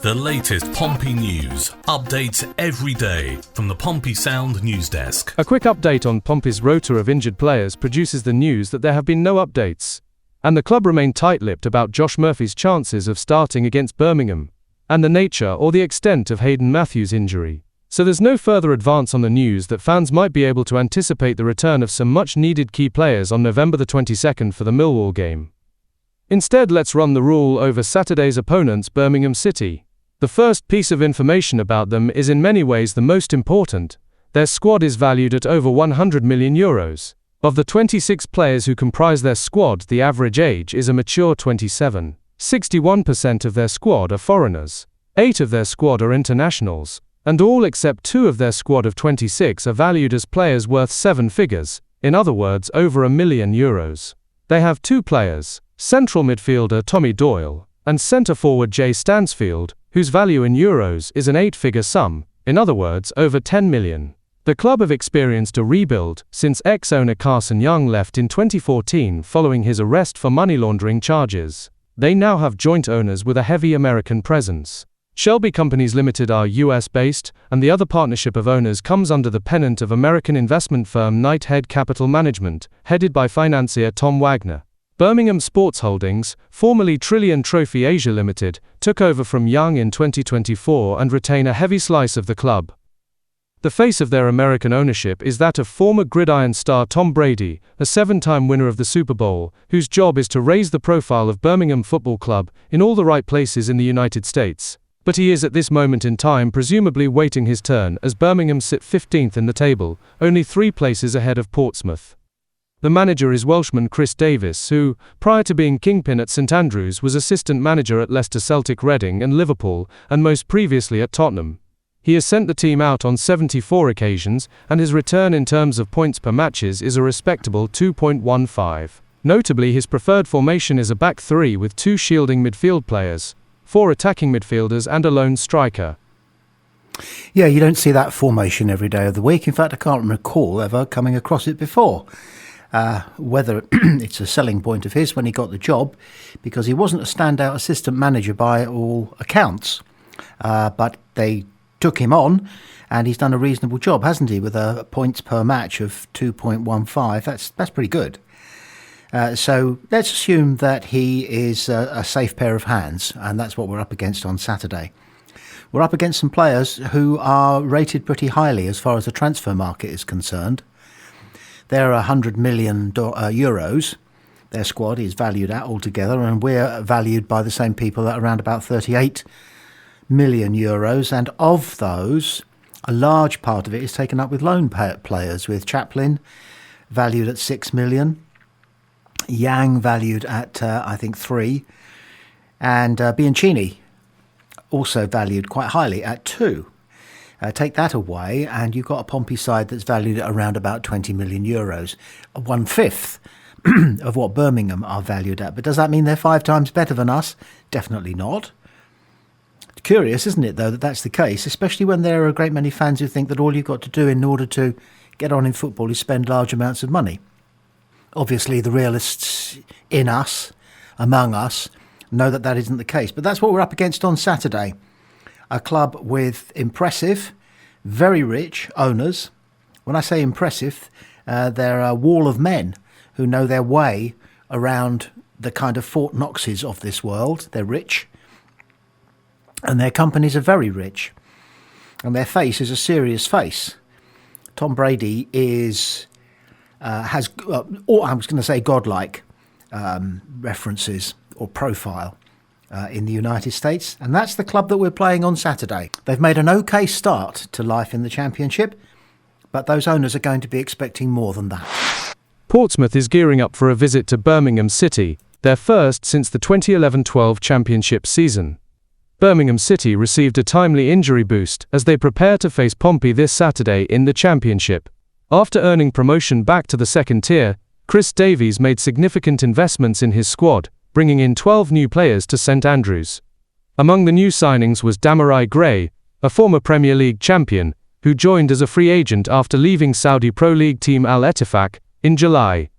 The latest Pompey news, updates every day from the Pompey Sound news desk. A quick update on Pompey's rota of injured players produces the news that there have been no updates, and the club remain tight-lipped about Josh Murphy's chances of starting against Birmingham, and the nature or the extent of Hayden Matthews' injury. So there's no further advance on the news that fans might be able to anticipate the return of some much-needed key players on November the 22nd for the Millwall game. Instead, let's run the rule over Saturday's opponents, Birmingham City. The first piece of information about them is in many ways the most important. Their squad is valued at over €100 million. Of the 26 players who comprise their squad, the average age is a mature 27. 61% of their squad are foreigners. 8 of their squad are internationals. And all except 2 of their squad of 26 are valued as players worth 7 figures, in other words over €1 million. They have 2 players, central midfielder Tommy Doyle, and centre-forward Jay Stansfield, whose value in euros is an 8-figure sum, in other words over 10 million. The club have experienced a rebuild since ex-owner Carson Young left in 2014 following his arrest for money laundering charges. They now have joint owners with a heavy American presence. Shelby Companies Limited are US-based, and the other partnership of owners comes under the pennant of American investment firm Knighthead Capital Management, headed by financier Tom Wagner. Birmingham Sports Holdings, formerly Trillion Trophy Asia Limited, took over from Young in 2024 and retain a heavy slice of the club. The face of their American ownership is that of former gridiron star Tom Brady, a 7-time winner of the Super Bowl, whose job is to raise the profile of Birmingham Football Club in all the right places in the United States. But he is at this moment in time presumably waiting his turn as Birmingham sit 15th in the table, only 3 places ahead of Portsmouth. The manager is Welshman Chris Davis, who, prior to being kingpin at St Andrews, was assistant manager at Leicester, Celtic, Reading and Liverpool, and most previously at Tottenham. He has sent the team out on 74 occasions, and his return in terms of points per matches is a respectable 2.15. Notably, his preferred formation is a back 3 with 2 shielding midfield players, 4 attacking midfielders and a lone striker. Yeah, you don't see that formation every day of the week. In fact, I can't recall ever coming across it before. Whether it's a selling point of his when he got the job, because he wasn't a standout assistant manager by all accounts. But they took him on, and he's done a reasonable job, hasn't he, with a points per match of 2.15. That's pretty good. So let's assume that he is a safe pair of hands, and that's what we're up against on Saturday. We're up against some players who are rated pretty highly as far as the transfer market is concerned. They're €100 million. Their squad is valued at altogether, and we're valued by the same people at around about €38 million. And of those, a large part of it is taken up with loan players, with Chaplin valued at €6 million, Yang valued at, I think, 3, and Bianchini also valued quite highly at 2. Take that away, and you've got a Pompey side that's valued at around about €20 million, 1/5 of what Birmingham are valued at. But does that mean they're 5 times better than us? Definitely not. It's curious, isn't it, though, that that's the case, especially when there are a great many fans who think that all you've got to do in order to get on in football is spend large amounts of money. Obviously, the realists in us, among us, know that that isn't the case. But that's what we're up against on Saturday. A club with impressive, very rich owners. When I say impressive, they're a wall of men who know their way around the kind of Fort Knoxes of this world. They're rich, and their companies are very rich, and their face is a serious face. Tom Brady has, or I was going to say godlike references or profile in the United States, and that's the club that we're playing on Saturday. They've made an okay start to life in the Championship, but those owners are going to be expecting more than that. Portsmouth is gearing up for a visit to Birmingham City, their first since the 2011-12 Championship season. Birmingham City received a timely injury boost as they prepare to face Pompey this Saturday in the Championship. After earning promotion back to the second tier, Chris Davies made significant investments in his squad, bringing in 12 new players to St Andrews. Among the new signings was Damarai Gray, a former Premier League champion, who joined as a free agent after leaving Saudi Pro League team Al Ettifaq in July.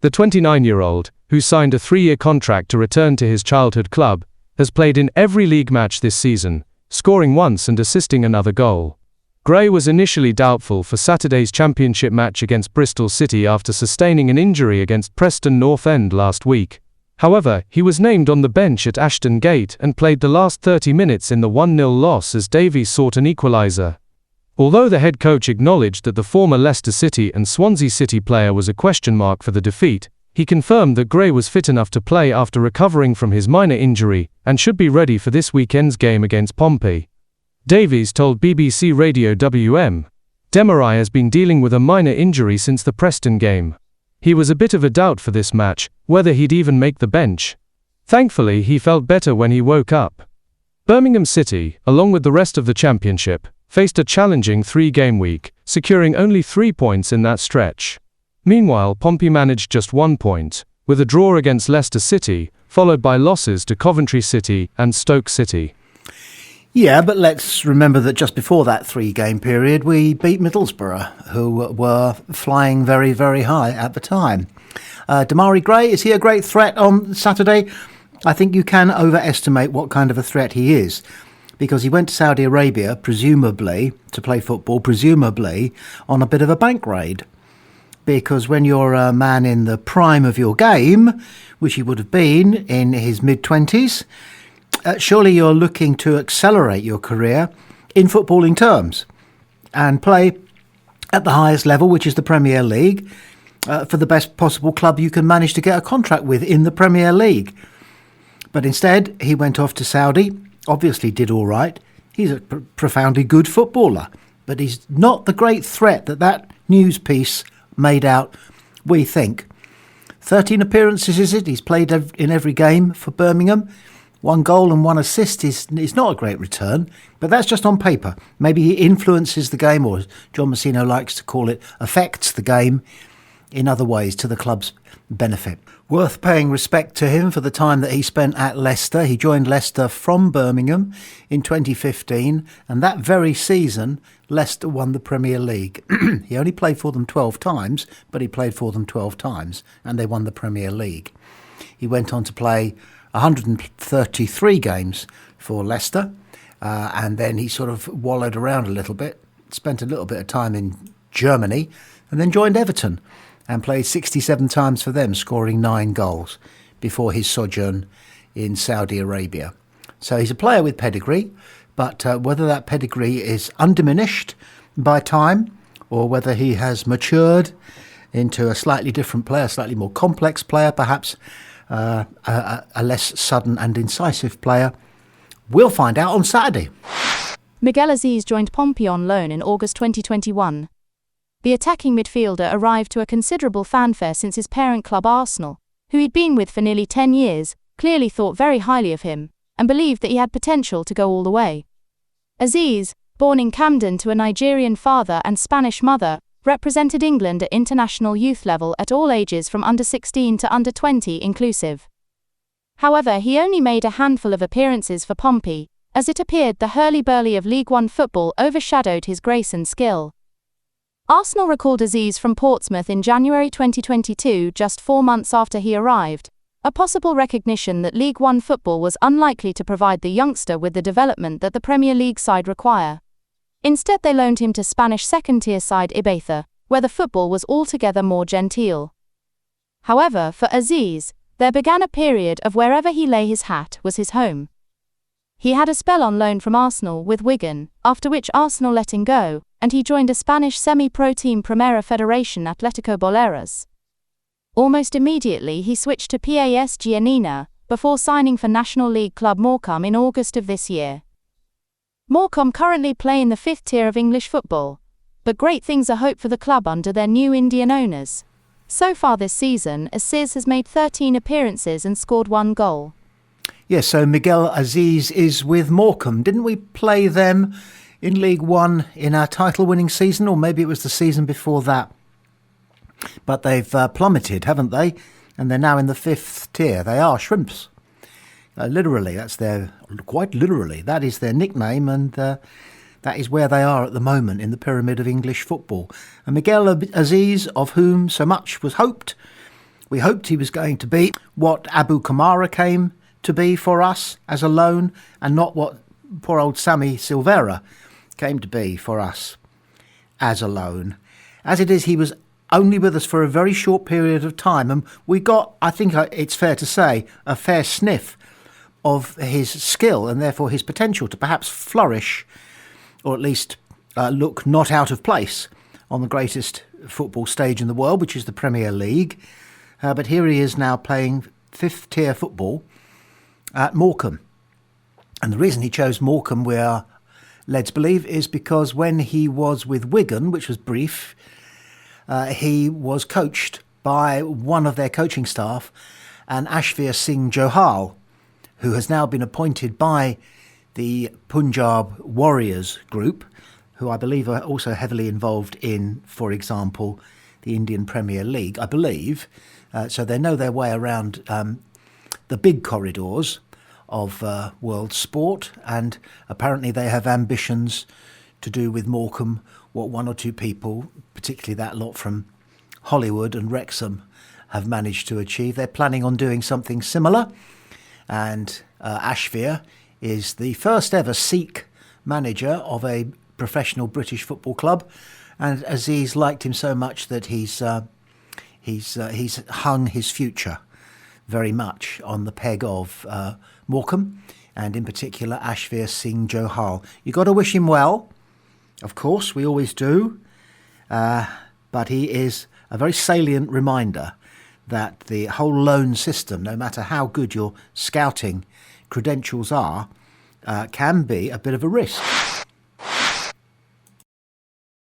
The 29-year-old, who signed a 3-year contract to return to his childhood club, has played in every league match this season, scoring once and assisting another goal. Gray was initially doubtful for Saturday's championship match against Bristol City after sustaining an injury against Preston North End last week. However, he was named on the bench at Ashton Gate and played the last 30 minutes in the 1-0 loss as Davies sought an equaliser. Although the head coach acknowledged that the former Leicester City and Swansea City player was a question mark for the defeat, he confirmed that Gray was fit enough to play after recovering from his minor injury and should be ready for this weekend's game against Pompey. Davies told BBC Radio WM, "Demarai has been dealing with a minor injury since the Preston game. He was a bit of a doubt for this match, whether he'd even make the bench. Thankfully, he felt better when he woke up." Birmingham City, along with the rest of the championship, faced a challenging 3-game week, securing only 3 points in that stretch. Meanwhile, Pompey managed just 1 point, with a draw against Leicester City, followed by losses to Coventry City and Stoke City. Yeah, but let's remember that just before that 3-game period, we beat Middlesbrough, who were flying very, very high at the time. Demarai Gray, is he a great threat on Saturday? I think you can overestimate what kind of a threat he is, because he went to Saudi Arabia, presumably, to play football, presumably, on a bit of a bank raid. Because when you're a man in the prime of your game, which he would have been in his mid-20s, surely you're looking to accelerate your career in footballing terms and play at the highest level, which is the Premier League, for the best possible club you can manage to get a contract with in the Premier League. But instead, he went off to Saudi, obviously did all right. He's a profoundly good footballer, but he's not the great threat that news piece made out, we think. 13 appearances, is it? He's played in every game for Birmingham. 1 goal and 1 assist is not a great return, but that's just on paper. Maybe he influences the game, or as John Messino likes to call it, affects the game in other ways to the club's benefit. Worth paying respect to him for the time that he spent at Leicester. He joined Leicester from Birmingham in 2015, and that very season, Leicester won the Premier League. He only played for them 12 times, but he played for them 12 times, and they won the Premier League. He went on to play 133 games for Leicester, and then he sort of wallowed around a little bit, spent a little bit of time in Germany, and then joined Everton and played 67 times for them, scoring 9 goals before his sojourn in Saudi Arabia. So he's a player with pedigree, but whether that pedigree is undiminished by time or whether he has matured into a slightly different player, a slightly more complex player, perhaps a less sudden and incisive player, we'll find out on Saturday. Miguel Aziz joined Pompey on loan in August 2021. The attacking midfielder arrived to a considerable fanfare since his parent club Arsenal, who he'd been with for nearly 10 years, clearly thought very highly of him, and believed that he had potential to go all the way. Aziz, born in Camden to a Nigerian father and Spanish mother, represented England at international youth level at all ages from under 16 to under 20 inclusive. However, he only made a handful of appearances for Pompey, as it appeared the hurly-burly of League One football overshadowed his grace and skill. Arsenal recalled Aziz from Portsmouth in January 2022, just 4 months after he arrived, a possible recognition that League One football was unlikely to provide the youngster with the development that the Premier League side require. Instead, they loaned him to Spanish second-tier side Ibiza, where the football was altogether more genteel. However, for Aziz, there began a period of wherever he lay his hat was his home. He had a spell on loan from Arsenal with Wigan, after which Arsenal let him go, and he joined a Spanish semi-pro team Primera Federación Atlético Boleros. Almost immediately he switched to PAS Giannina, before signing for National League club Morecambe in August of this year. Morecambe currently play in the 5th tier of English football, but great things are hoped for the club under their new Indian owners. So far this season, Aziz has made 13 appearances and scored 1 goal. Yes, so Miguel Aziz is with Morecambe. Didn't we play them in League One in our title-winning season, or maybe it was the season before that? But they've plummeted, haven't they? And they're now in the 5th tier. They are shrimps. Literally, quite literally, that is their nickname, and that is where they are at the moment in the pyramid of English football. And Miguel Aziz, of whom so much was hoped, we hoped he was going to be what Abu Kamara came to be for us as a loan, and not what poor old Sammy Silvera came to be for us as a loan. As it is, he was only with us for a very short period of time, and we got, I think it's fair to say, a fair sniff of his skill and therefore his potential to perhaps flourish, or at least look not out of place on the greatest football stage in the world, which is the Premier League. But here he is now playing fifth-tier football at Morecambe. And the reason he chose Morecambe, we are led to believe, is because when he was with Wigan, which was brief, he was coached by one of their coaching staff, an Ashvir Singh Johal, who has now been appointed by the Punjab Warriors group, who I believe are also heavily involved in, for example, the Indian Premier League, I believe. So they know their way around the big corridors of world sport, and apparently they have ambitions to do with Morecambe what one or two people, particularly that lot from Hollywood and Wrexham, have managed to achieve. They're planning on doing something similar, and Ashvir is the first ever Sikh manager of a professional British football club, and Aziz liked him so much that he's hung his future very much on the peg of Morecambe, and in particular Ashvir Singh Johal. You've got to wish him well, of course, we always do, but he is a very salient reminder that the whole loan system, no matter how good your scouting credentials are, can be a bit of a risk.